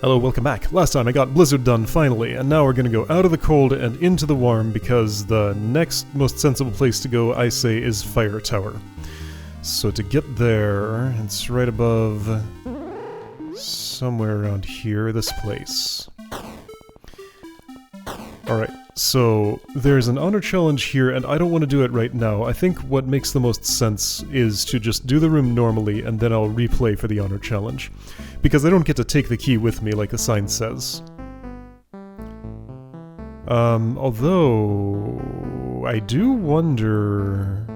Hello, welcome back. Last time I got Blizzard done, finally, and now we're gonna go out of the cold and into the warm because the next most sensible place to go, I say, is Fire Tower. So to get there, it's right above... somewhere around here, this place. Alright, so there's an honor challenge here, and I don't want to do it right now. I think what makes the most sense is to just do the room normally, and then I'll replay for the honor challenge. Because I don't get to take the key with me like the sign says. Although... I do wonder...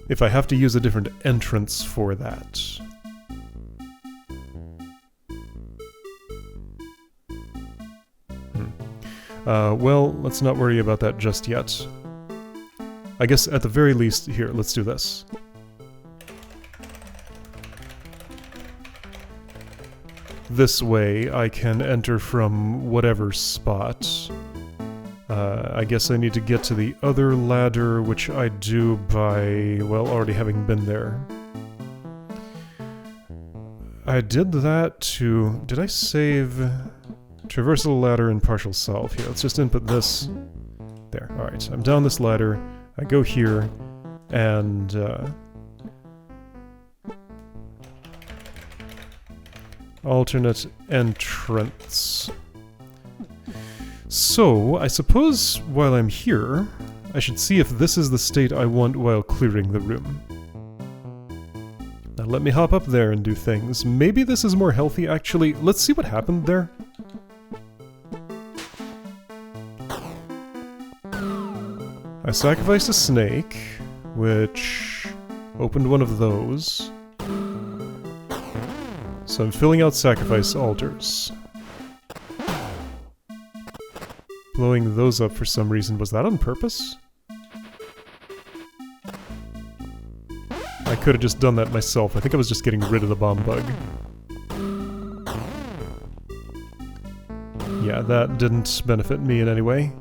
if I have to use a different entrance for that. Well, let's not worry about that just yet. I guess at the very least, here, let's do this. This way, I can enter from whatever spot. I guess I need to get to the other ladder, which I do by, well, already having been there. I did that to... did I save... traversal ladder and partial solve? Here, let's just input this. There, alright. I'm down this ladder, I go here, and... alternate entrance. So, I suppose while I'm here, I should see if this is the state I want while clearing the room. Now let me hop up there and do things. Maybe this is more healthy, actually. Let's see what happened there. I sacrificed a snake, which opened one of those. So I'm filling out sacrifice altars. Blowing those up for some reason. Was that on purpose? I could have just done that myself. I think I was just getting rid of the bomb bug. Yeah, that didn't benefit me in any way.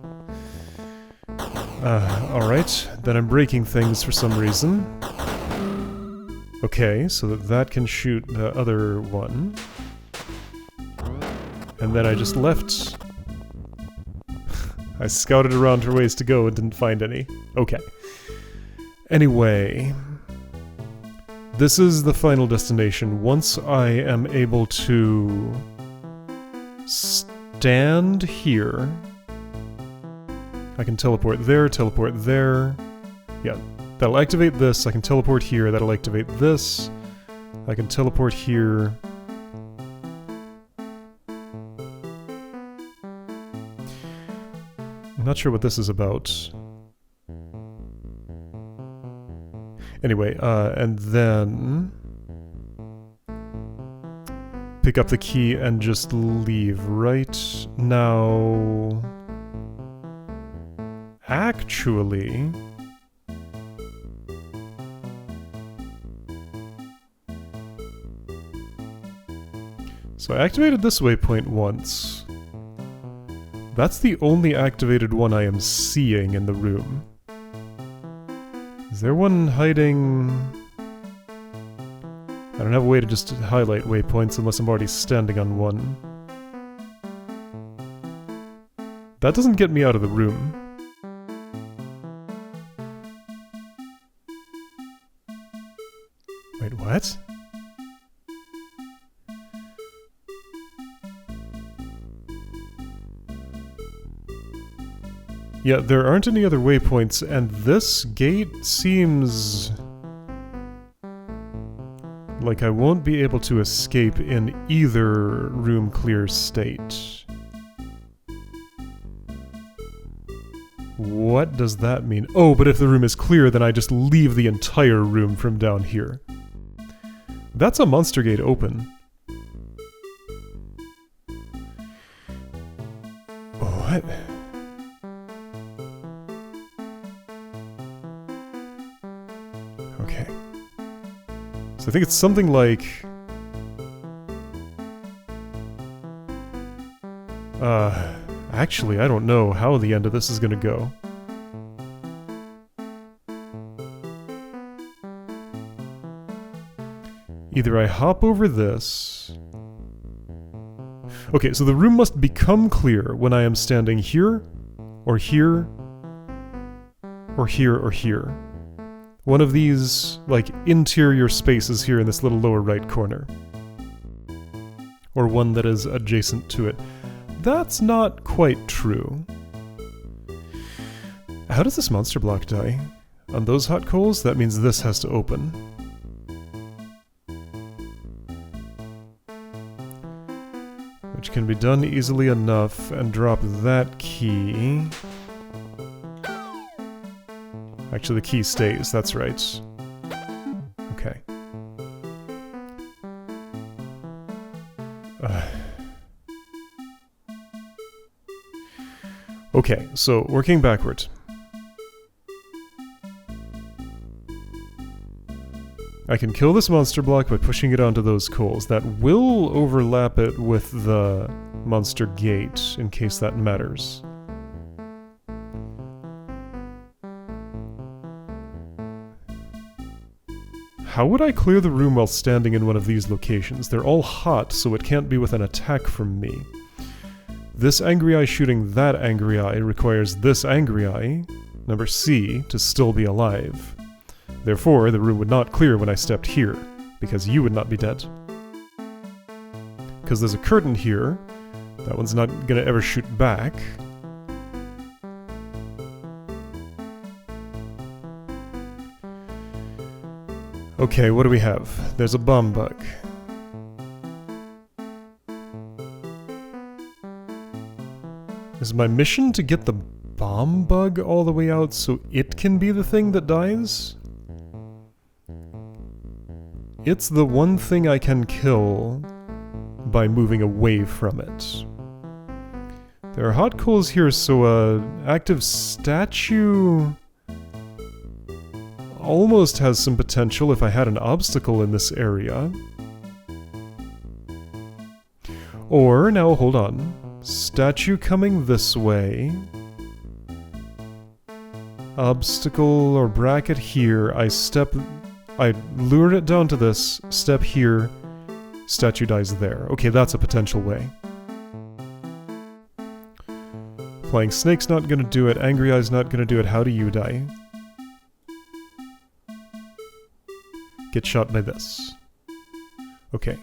Alright. Then I'm breaking things for some reason. Okay, so that can shoot the other one. And then I just left... I scouted around for ways to go and didn't find any. Okay. Anyway... this is the final destination. Once I am able to... stand here... I can teleport there. Yeah, that'll activate this. I can teleport here. That'll activate this. I can teleport here. I'm not sure what this is about. Anyway, and then... pick up the key and just leave right now... Actually... so I activated this waypoint once. That's the only activated one I am seeing in the room. Is there one hiding... I don't have a way to just highlight waypoints unless I'm already standing on one. That doesn't get me out of the room. Wait, what? Yeah, there aren't any other waypoints, and this gate seems... like I won't be able to escape in either room clear state. What does that mean? Oh, but if the room is clear, then I just leave the entire room from down here. That's a monster gate open. What? Okay. So I think it's something like... actually, I don't know how the end of this is gonna go. Either I hop over this... Okay, so the room must become clear when I am standing here, or here, or here, or here. One of these, like, interior spaces here in this little lower right corner. Or one that is adjacent to it. That's not quite true. How does this monster block die? On those hot coals, that means this has to open. Which can be done easily enough, and drop that key. Actually, the key stays, that's right. Okay. Okay, so working backward. I can kill this monster block by pushing it onto those coals. That will overlap it with the monster gate, in case that matters. How would I clear the room while standing in one of these locations? They're all hot, so it can't be with an attack from me. This angry eye shooting that angry eye requires this angry eye, number C, to still be alive. Therefore, the room would not clear when I stepped here, because you would not be dead. Because there's a curtain here, that one's not gonna ever shoot back. Okay, what do we have? There's a bomb bug. Is my mission to get the bomb bug all the way out so it can be the thing that dies? It's the one thing I can kill by moving away from it. There are hot coals here, so an active statue almost has some potential if I had an obstacle in this area. Or, now hold on, statue coming this way. Obstacle or bracket here, I lure it down to this, step here, statue dies there. Okay, that's a potential way. Flying Snake's not gonna do it, Angry Eye's not gonna do it, how do you die? Get shot by this. Okay.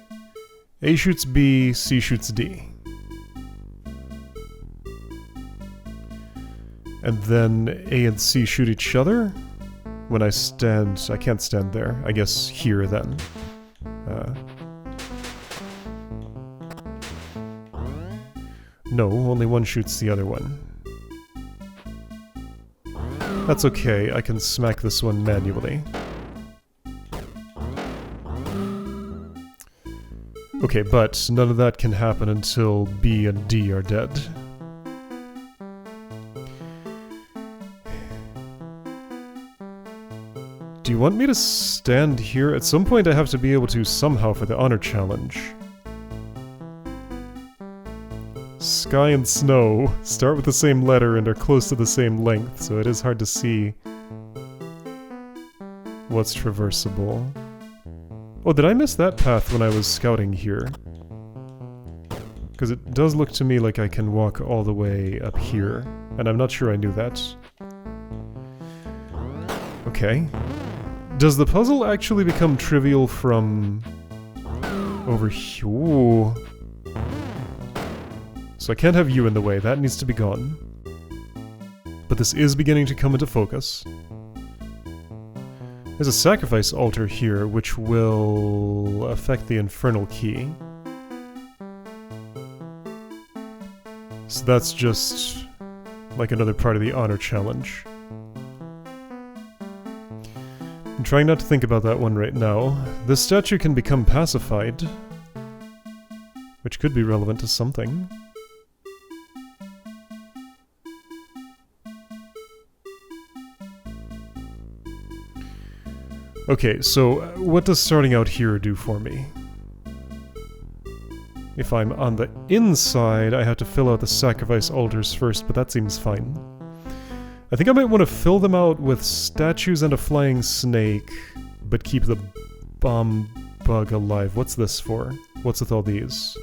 A shoots B, C shoots D. And then A and C shoot each other? When I stand... I can't stand there. I guess here, then. No, only one shoots the other one. That's okay, I can smack this one manually. Okay, but none of that can happen until B and D are dead. Do you want me to stand here? At some point I have to be able to somehow for the honor challenge. Sky and snow start with the same letter and are close to the same length, so it is hard to see what's traversable. Oh, did I miss that path when I was scouting here? Because it does look to me like I can walk all the way up here, and I'm not sure I knew that. Okay. Does the puzzle actually become trivial from over here? Ooh. So I can't have you in the way, that needs to be gone. But this is beginning to come into focus. There's a sacrifice altar here, which will affect the infernal key. So that's just like another part of the honor challenge. I'm trying not to think about that one right now. This statue can become pacified, which could be relevant to something. Okay, so what does starting out here do for me? If I'm on the inside, I have to fill out the sacrifice altars first, but that seems fine. I think I might want to fill them out with statues and a flying snake, but keep the bomb bug alive. What's this for? What's with all these?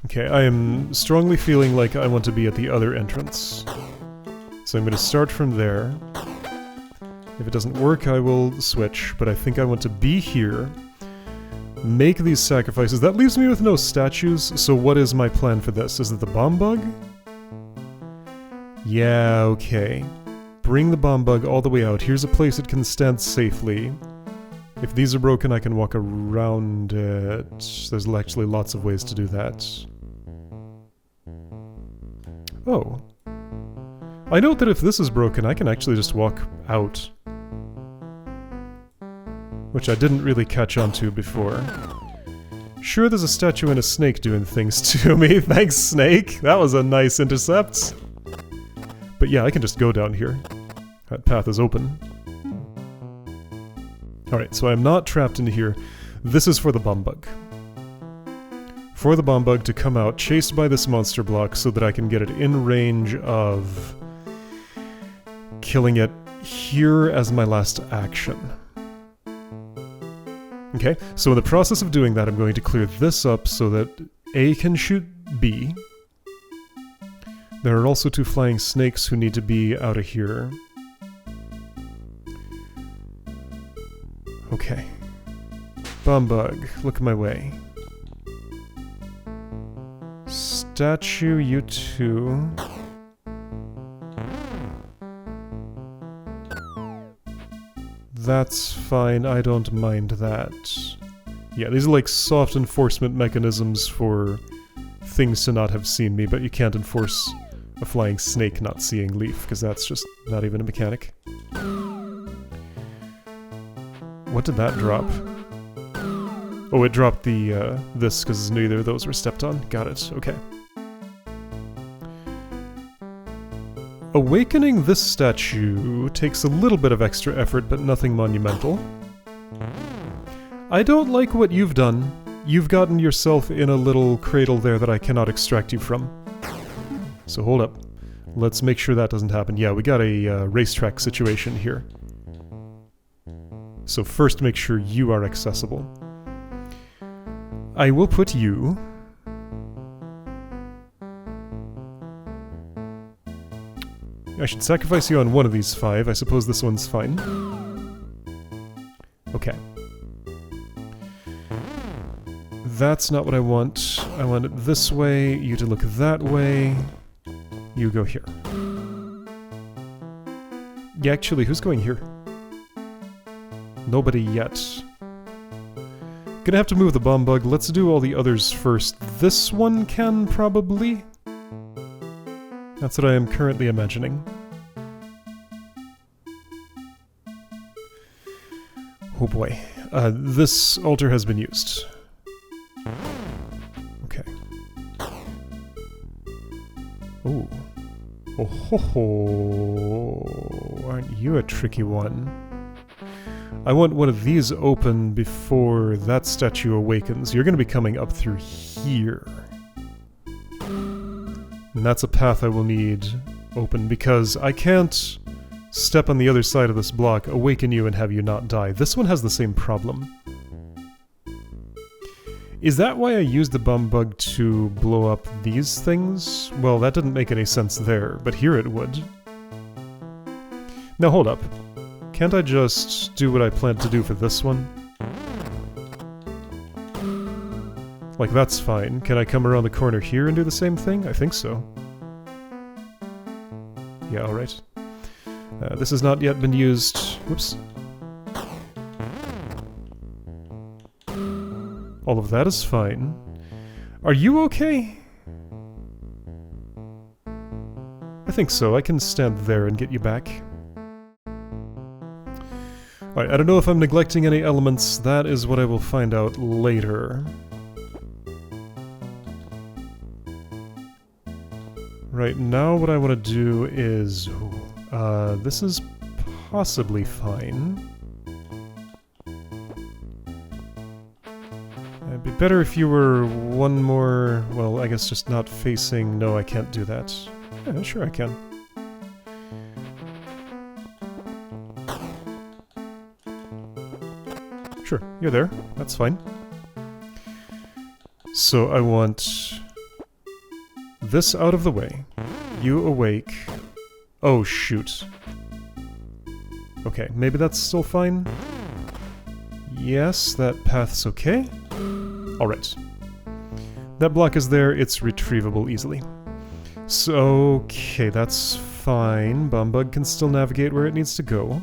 Okay, I am strongly feeling like I want to be at the other entrance. So I'm going to start from there. If it doesn't work, I will switch, but I think I want to be here. Make these sacrifices. That leaves me with no statues, so what is my plan for this? Is it the bomb bug? Yeah, okay. Bring the bomb bug all the way out. Here's a place it can stand safely. If these are broken, I can walk around it. There's actually lots of ways to do that. Oh. I note that if this is broken, I can actually just walk out. Which I didn't really catch on to before. Sure, there's a statue and a snake doing things to me. Thanks, snake! That was a nice intercept. But yeah, I can just go down here. That path is open. Alright, so I'm not trapped in here. This is for the bomb bug. For the bomb bug to come out, chased by this monster block, so that I can get it in range of killing it here as my last action. Okay, so in the process of doing that, I'm going to clear this up so that A can shoot B. There are also 2 flying snakes who need to be out of here. Okay. Bomb bug, look my way. Statue, you 2. That's fine, I don't mind that. Yeah, these are like soft enforcement mechanisms for things to not have seen me, but you can't enforce a flying snake not seeing Leaf, because that's just not even a mechanic. What did that drop? Oh, it dropped the, this, because neither of those were stepped on. Got it, okay. Awakening this statue takes a little bit of extra effort, but nothing monumental. I don't like what you've done. You've gotten yourself in a little cradle there that I cannot extract you from. So hold up. Let's make sure that doesn't happen. Yeah, we got a racetrack situation here. So first make sure you are accessible. I will put you... I should sacrifice you on one of these 5. I suppose this one's fine. Okay. That's not what I want. I want it this way, you to look that way. You go here. Yeah, actually, who's going here? Nobody yet. Gonna have to move the bomb bug. Let's do all the others first. This one can, probably? That's what I am currently imagining. Oh boy. This altar has been used. Okay. Ooh. Oh ho ho! Aren't you a tricky one? I want one of these open before that statue awakens. You're gonna be coming up through here. And that's a path I will need open, because I can't step on the other side of this block, awaken you, and have you not die. This one has the same problem. Is that why I used the bomb bug to blow up these things? Well, that didn't make any sense there, but here it would. Now hold up. Can't I just do what I planned to do for this one? Like, that's fine. Can I come around the corner here and do the same thing? I think so. Yeah, alright. This has not yet been used. Whoops. All of that is fine. Are you okay? I think so. I can stand there and get you back. Alright, I don't know if I'm neglecting any elements. That is what I will find out later. Right now what I want to do is... this is possibly fine. It'd be better if you were one more... well, I guess just not facing... no, I can't do that. Yeah, sure I can. Sure, you're there. That's fine. So I want this out of the way. You awake. Oh, shoot. Okay, maybe that's still fine. Yes, that path's okay. Alright. That block is there, it's retrievable easily. So, okay, that's fine. Bombug can still navigate where it needs to go.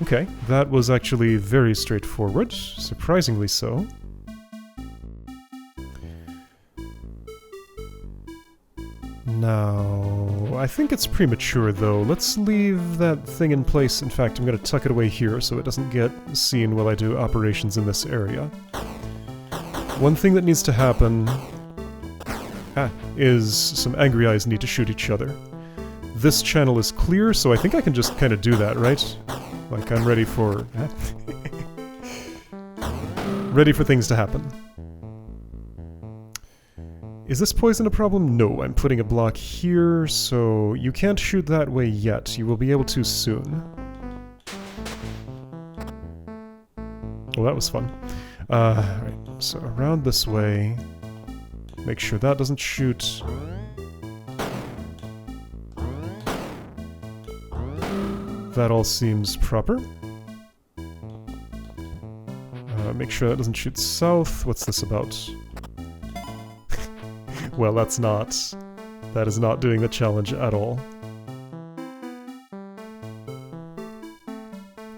Okay, that was actually very straightforward, surprisingly so. Now, I think it's premature though. Let's leave that thing in place. In fact, I'm going to tuck it away here so it doesn't get seen while I do operations in this area. One thing that needs to happen is some angry eyes need to shoot each other. This channel is clear, so I think I can just kind of do that, right? Like, I'm ready for... ready for things to happen. Is this poison a problem? No, I'm putting a block here, so you can't shoot that way yet. You will be able to soon. Well, that was fun. Right, so around this way. Make sure that doesn't shoot. That all seems proper. Make sure that doesn't shoot south. What's this about? Well, that's not... that is not doing the challenge at all.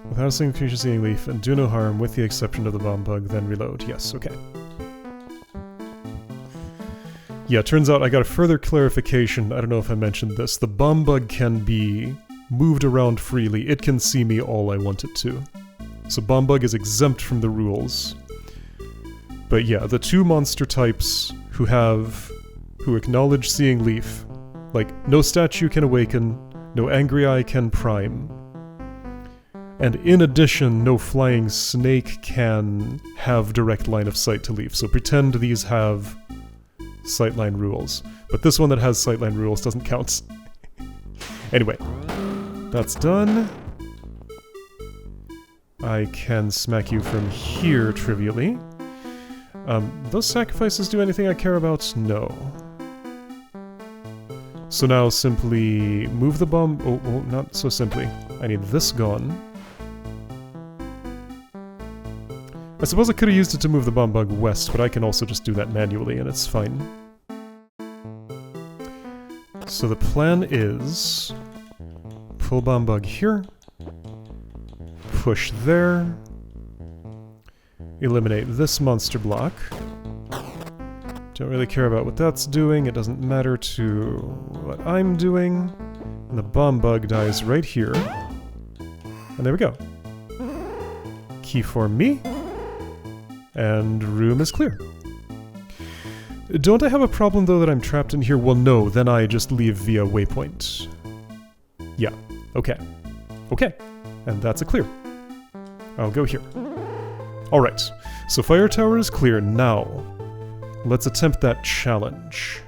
Without a single creature seeing leaf, and do no harm with the exception of the bomb bug, then reload. Yes, okay. Yeah, turns out I got a further clarification. I don't know if I mentioned this. The bomb bug can be moved around freely. It can see me all I want it to. So bomb bug is exempt from the rules. But yeah, the two monster types who acknowledge seeing leaf, like, no statue can awaken, no angry eye can prime, and in addition, no flying snake can have direct line of sight to leaf. So pretend these have sightline rules. But this one that has sightline rules doesn't count. Anyway, that's done. I can smack you from here, trivially. Those sacrifices do anything I care about? No. So now simply move the bomb... Oh, not so simply. I need this gone. I suppose I could have used it to move the bomb bug west, but I can also just do that manually and it's fine. So the plan is... pull bomb bug here. Push there. Eliminate this monster block. Don't really care about what that's doing, it doesn't matter to what I'm doing. And the bomb bug dies right here. And there we go. Key for me. And room is clear. Don't I have a problem though that I'm trapped in here? Well no, then I just leave via waypoint. Yeah, okay. Okay, and that's a clear. I'll go here. Alright, so fire tower is clear now. Let's attempt that challenge.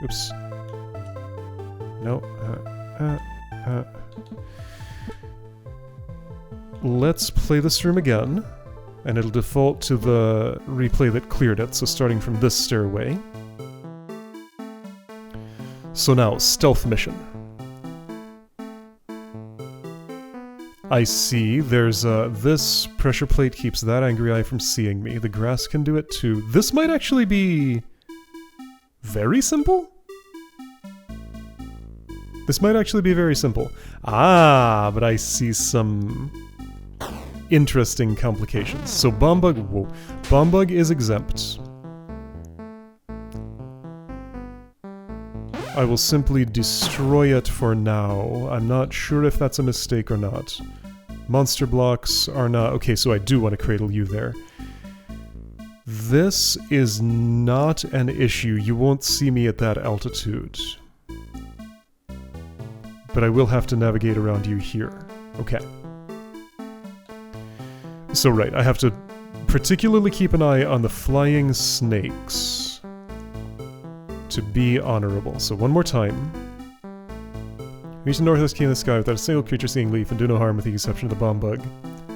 Oops. No, Let's play this room again, and it'll default to the replay that cleared it, so starting from this stairway. So now, stealth mission. I see, there's this pressure plate keeps that angry eye from seeing me. The grass can do it too. This might actually be... very simple? This might actually be very simple. Ah, but I see some... interesting complications. So bomb bug, whoa. Bomb bug is exempt. I will simply destroy it for now. I'm not sure if that's a mistake or not. Monster blocks are not... okay, so I do want to cradle you there. This is not an issue. You won't see me at that altitude. But I will have to navigate around you here. Okay. So right, I have to particularly keep an eye on the flying snakes to be honorable. So one more time. Reach the northwest key in the sky without a single creature seeing leaf and do no harm with the exception of the bomb bug.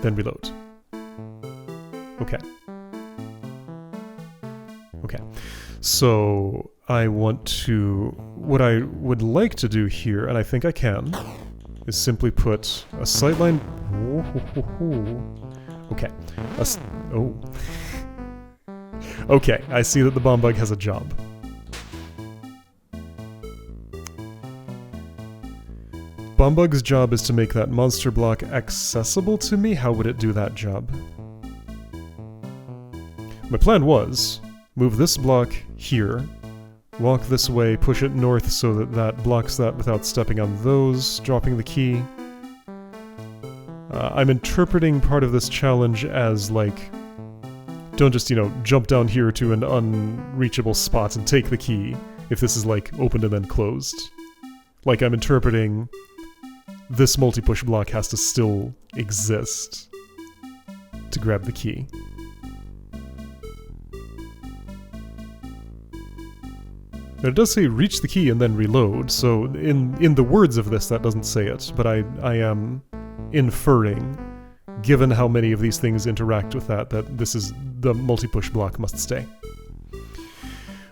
Then reload. Okay. Okay. So I want to... What I would like to do here, and I think I can, is simply put a sightline... Okay. Oh. Okay, I see that the bomb bug has a job. Bomb bug's job is to make that monster block accessible to me. How would it do that job? My plan was move this block here, walk this way, push it north so that that blocks that without stepping on those, dropping the key. I'm interpreting part of this challenge as, like, don't just, you know, jump down here to an unreachable spot and take the key if this is, like, opened and then closed. Like, I'm interpreting this multi-push block has to still exist to grab the key. Now, it does say reach the key and then reload, so in the words of this that doesn't say it, but I am inferring, given how many of these things interact with that this is the multi-push block must stay.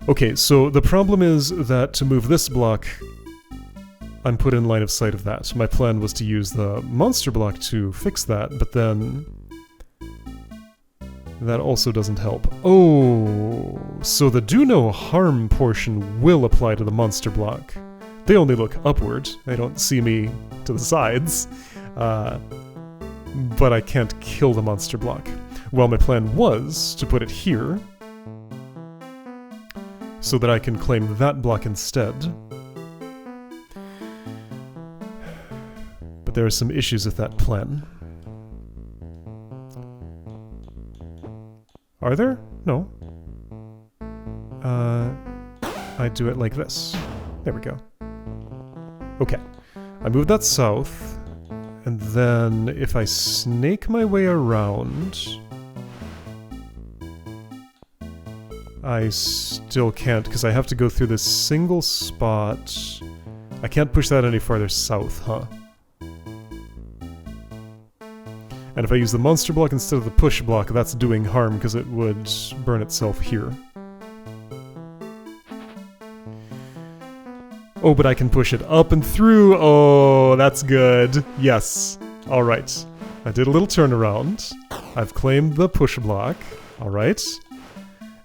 Okay, so the problem is that to move this block, I'm put in line of sight of that. My plan was to use the monster block to fix that, but then that also doesn't help. Oh, so the do no harm portion will apply to the monster block. They only look upward. They don't see me to the sides. But I can't kill the monster block. Well, my plan was to put it here so that I can claim that block instead. But there are some issues with that plan. Are there? No. I do it like this. There we go. Okay. I move that south, and then if I snake my way around... I still can't, because I have to go through this single spot. I can't push that any farther south, huh? And if I use the monster block instead of the push block, that's doing harm because it would burn itself here. Oh, but I can push it up and through. Oh, that's good. Yes. Alright. I did a little turnaround. I've claimed the push block. Alright.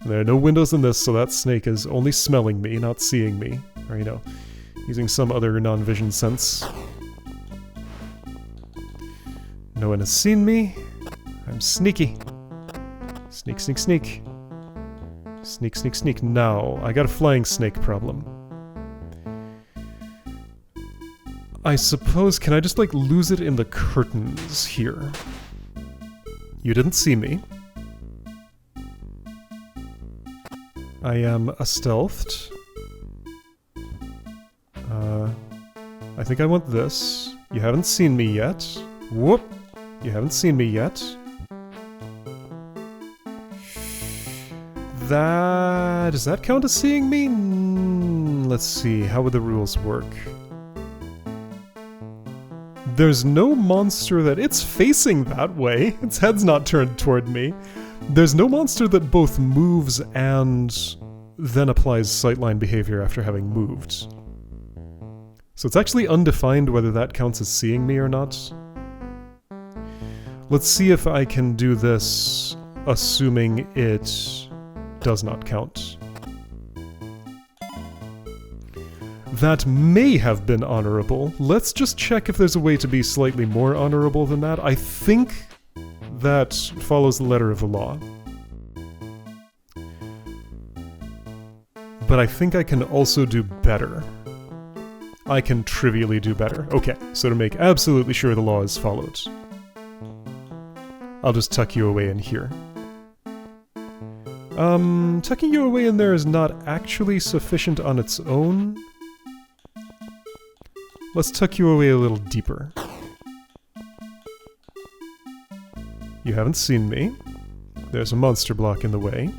There are no windows in this, so that snake is only smelling me, not seeing me. Or, you know, using some other non-vision sense. No one has seen me. I'm sneaky. Sneak, sneak, sneak. Sneak, sneak, sneak. Now, I got a flying snake problem. I suppose, can I just, like, lose it in the curtains here? You didn't see me. I am a stealthed. I think I want this. You haven't seen me yet. Whoop! You haven't seen me yet. Does that count as seeing me? Let's see, how would the rules work? There's no monster that... It's facing that way. Its head's not turned toward me. There's no monster that both moves and then applies sightline behavior after having moved. So it's actually undefined whether that counts as seeing me or not. Let's see if I can do this, assuming it does not count. That may have been honorable. Let's just check if there's a way to be slightly more honorable than that. I think that follows the letter of the law. But I think I can also do better. I can trivially do better. Okay, so to make absolutely sure the law is followed, I'll just tuck you away in here. Tucking you away in there is not actually sufficient on its own. Let's tuck you away a little deeper. You haven't seen me. There's a monster block in the way.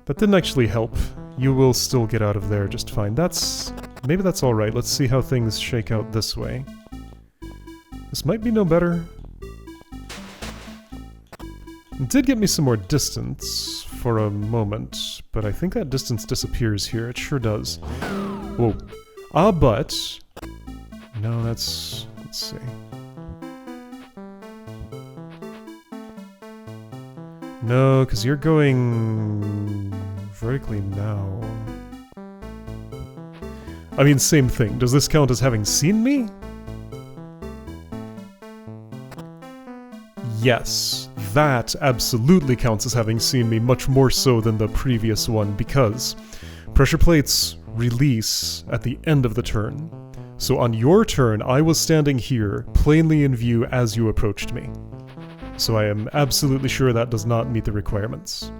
That didn't actually help. You will still get out of there just fine. Maybe that's alright. Let's see how things shake out this way. This might be no better. It did get me some more distance for a moment, but I think that distance disappears here. It sure does. Whoa. But... No, that's... Let's see. No, because you're going... vertically now. I mean, same thing. Does this count as having seen me? Yes. That absolutely counts as having seen me, much more so than the previous one, because pressure plates release at the end of the turn. So on your turn, I was standing here, plainly in view as you approached me. So I am absolutely sure that does not meet the requirements.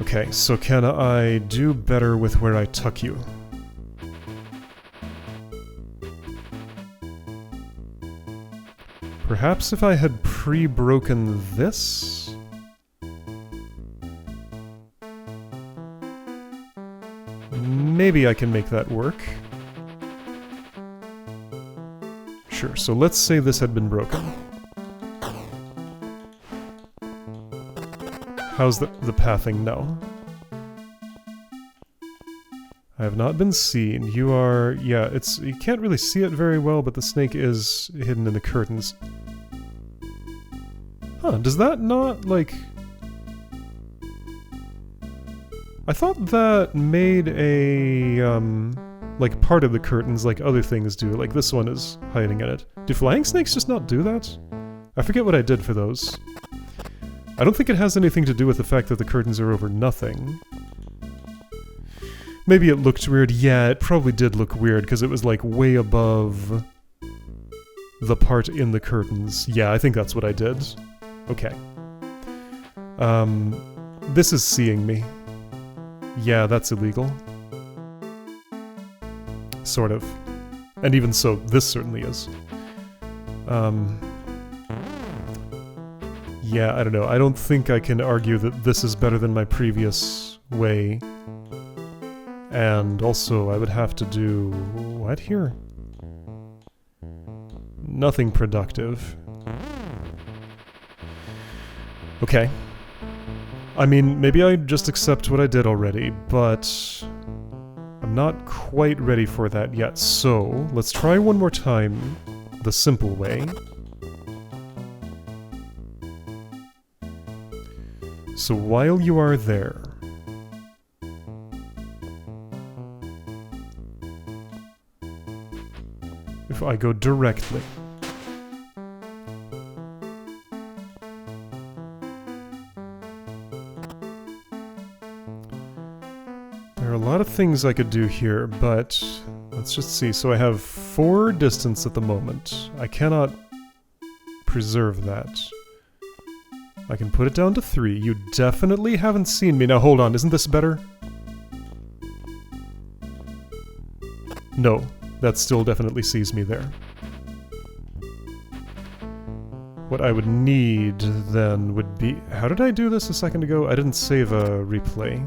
Okay, so can I do better with where I tuck you? Perhaps if I had pre-broken this? Maybe I can make that work. Sure, so let's say this had been broken. How's the pathing now? I have not been seen. You are... yeah, you can't really see it very well, but the snake is hidden in the curtains. Huh, does that not, like... I thought that made a, like part of the curtains like other things do, like this one is hiding in it. Do flying snakes just not do that? I forget what I did for those. I don't think it has anything to do with the fact that the curtains are over nothing. Maybe it looked weird. Yeah, it probably did look weird, because it was like way above the part in the curtains. Yeah, I think that's what I did. Okay. This is seeing me. Yeah, that's illegal. Sort of. And even so, this certainly is. Yeah, I don't know. I don't think I can argue that this is better than my previous way. And also, I would have to do... what here? Nothing productive. Okay. I mean, maybe I just accept what I did already, but... I'm not quite ready for that yet, so let's try one more time the simple way. So while you are there... if I go directly... there are a lot of things I could do here, but let's just see. So I have 4 distance at the moment. I cannot preserve that. I can put it down to 3. You definitely haven't seen me. Now hold on, isn't this better? No, that still definitely sees me there. What I would need then would be... how did I do this a second ago? I didn't save a replay.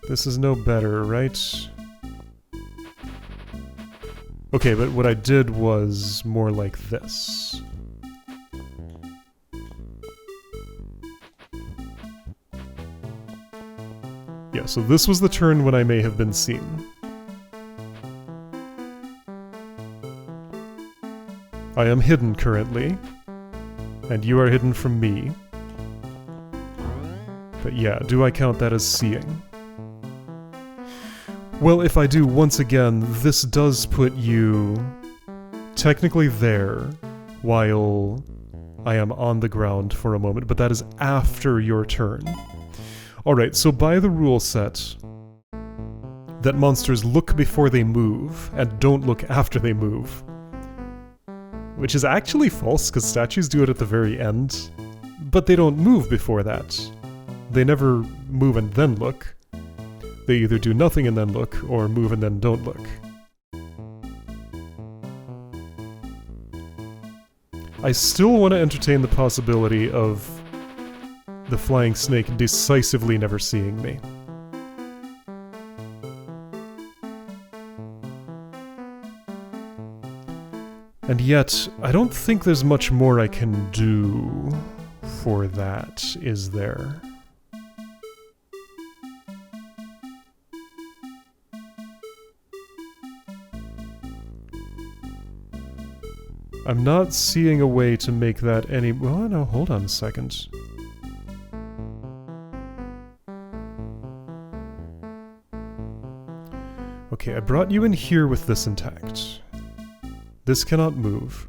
This is no better, right? Okay, but what I did was more like this. Yeah, so this was the turn when I may have been seen. I am hidden currently, and you are hidden from me. But yeah, do I count that as seeing? Well, if I do, once again, this does put you technically there while I am on the ground for a moment, but that is after your turn. Alright, so by the rule set that monsters look before they move and don't look after they move, which is actually false because statues do it at the very end, but they don't move before that. They never move and then look. They either do nothing and then look, or move and then don't look. I still want to entertain the possibility of the flying snake decisively never seeing me. And yet, I don't think there's much more I can do for that, is there? I'm not seeing a way to make that any... Well, no, hold on a second. Okay, I brought you in here with this intact. This cannot move.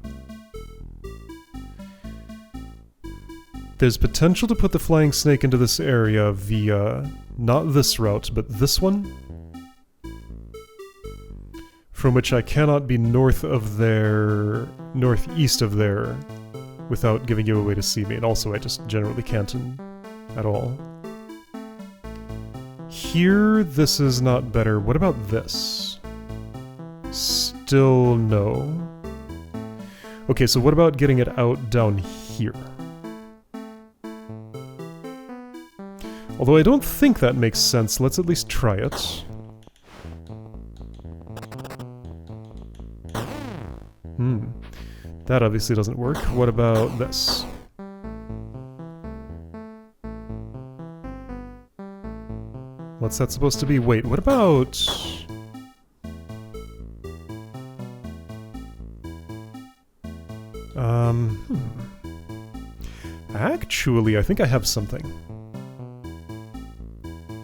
There's potential to put the flying snake into this area via... not this route, but this one? From which I cannot be north of there... northeast of there without giving you a way to see me, and also I just generally can't at all. Here, this is not better. What about this? Still no. Okay, so what about getting it out down here? Although I don't think that makes sense, let's at least try it. That obviously doesn't work. What about this? What's that supposed to be? Wait, what about... Actually, I think I have something.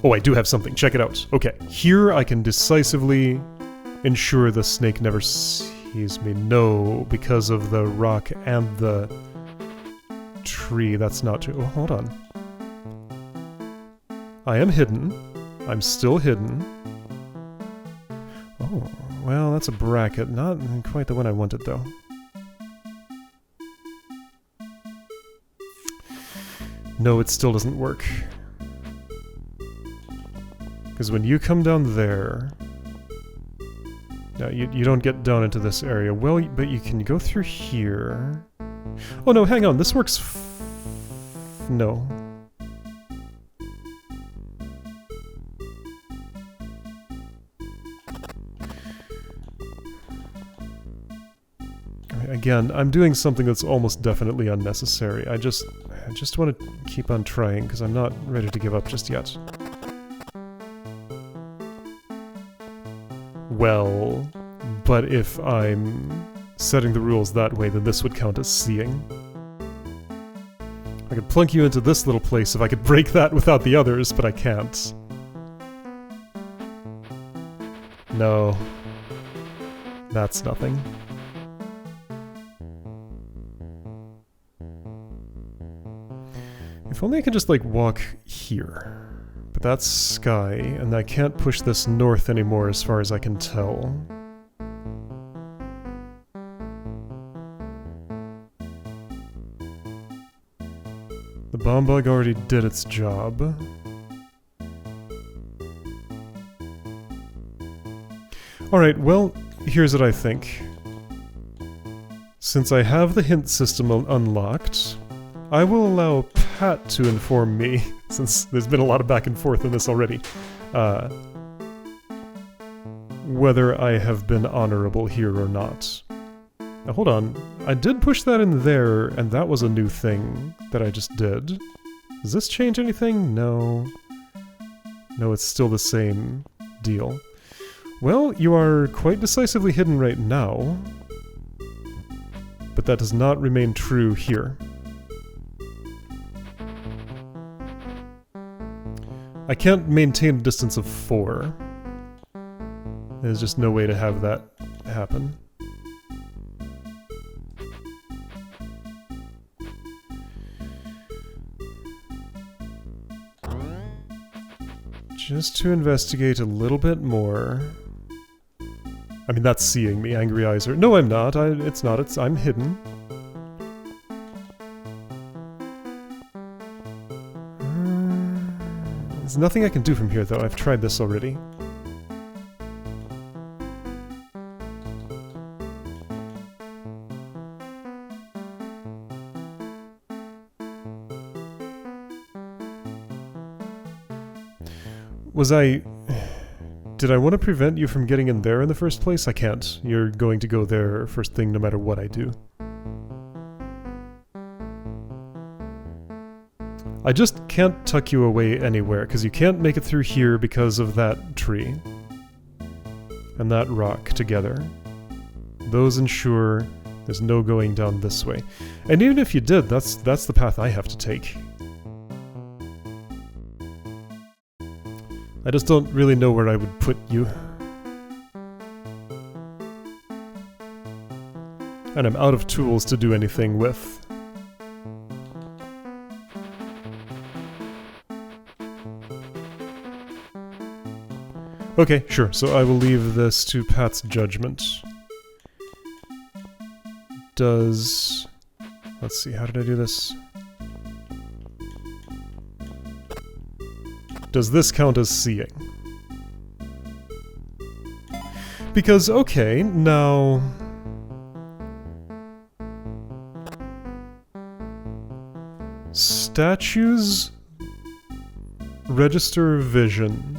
Oh, I do have something. Check it out. Okay, here I can decisively ensure the snake never sees me. No, because of the rock and the tree. That's not true. Oh, hold on. I am hidden. I'm still hidden. Oh, well, that's a bracket. Not quite the one I wanted, though. No, it still doesn't work. Because when you come down there... No, you don't get down into this area. Well, but you can go through here. Oh no, hang on, this works no. Again, I'm doing something that's almost definitely unnecessary. I just want to keep on trying, because I'm not ready to give up just yet. Well, but if I'm setting the rules that way, then this would count as seeing. I could plunk you into this little place if I could break that without the others, but I can't. No. That's nothing. If only I could just, like, walk here. But that's sky, and I can't push this north anymore as far as I can tell. The bomb bug already did its job. Alright, well, here's what I think. Since I have the hint system unlocked, I will allow Pat to inform me, since there's been a lot of back and forth in this already, whether I have been honorable here or not. Now hold on, I did push that in there, and that was a new thing that I just did. Does this change anything? No. No, it's still the same deal. Well, you are quite decisively hidden right now, but that does not remain true here. I can't maintain a distance of 4. There's just no way to have that happen. Just to investigate a little bit more. I mean, that's seeing me, Angry Eyes are... No, I'm not. It's not. I'm hidden. There's nothing I can do from here, though. I've tried this already. Was I... Did I want to prevent you from getting in there in the first place? I can't. You're going to go there first thing no matter what I do. I just can't tuck you away anywhere, because you can't make it through here because of that tree. And that rock together. Those ensure there's no going down this way. And even if you did, that's the path I have to take. I just don't really know where I would put you. And I'm out of tools to do anything with. Okay, sure, so I will leave this to Pat's judgment. Does... Let's see, how did I do this? Does this count as seeing? Because, okay, now... Statues register vision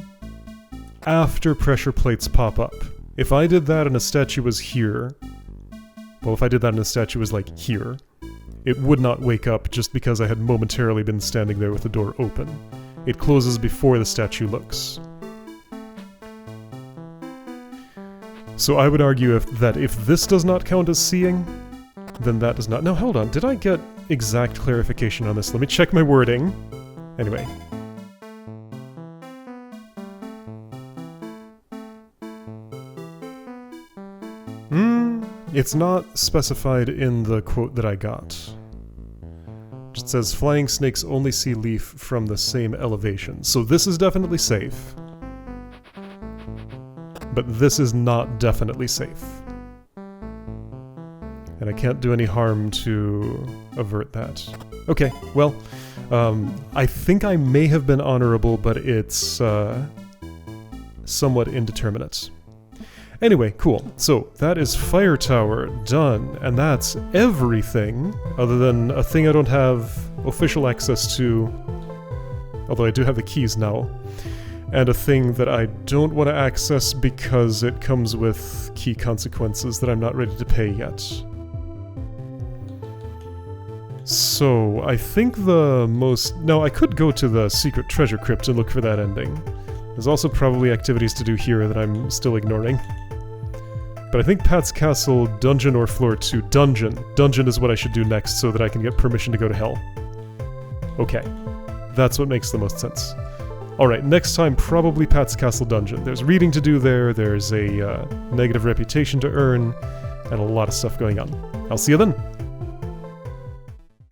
after pressure plates pop up. If I did that and a statue was here... Well, if I did that and a statue was, like, here, it would not wake up just because I had momentarily been standing there with the door open. It closes before the statue looks. So I would argue that if this does not count as seeing, then that does not. Now hold on, did I get exact clarification on this? Let me check my wording. Anyway. It's not specified in the quote that I got. It says, flying snakes only see leaf from the same elevation. So this is definitely safe. But this is not definitely safe. And I can't do any harm to avert that. Okay, well, I think I may have been honorable, but it's somewhat indeterminate. Anyway, cool. So, that is Fire Tower done, and that's everything, other than a thing I don't have official access to, although I do have the keys now, and a thing that I don't want to access because it comes with key consequences that I'm not ready to pay yet. So, I think the most... Now, I could go to the secret treasure crypt and look for that ending. There's also probably activities to do here that I'm still ignoring. But I think Pat's Castle, Dungeon or Floor 2. Dungeon. Dungeon is what I should do next so that I can get permission to go to hell. Okay. That's what makes the most sense. Alright, next time probably Pat's Castle Dungeon. There's reading to do there, there's a negative reputation to earn, and a lot of stuff going on. I'll see you then!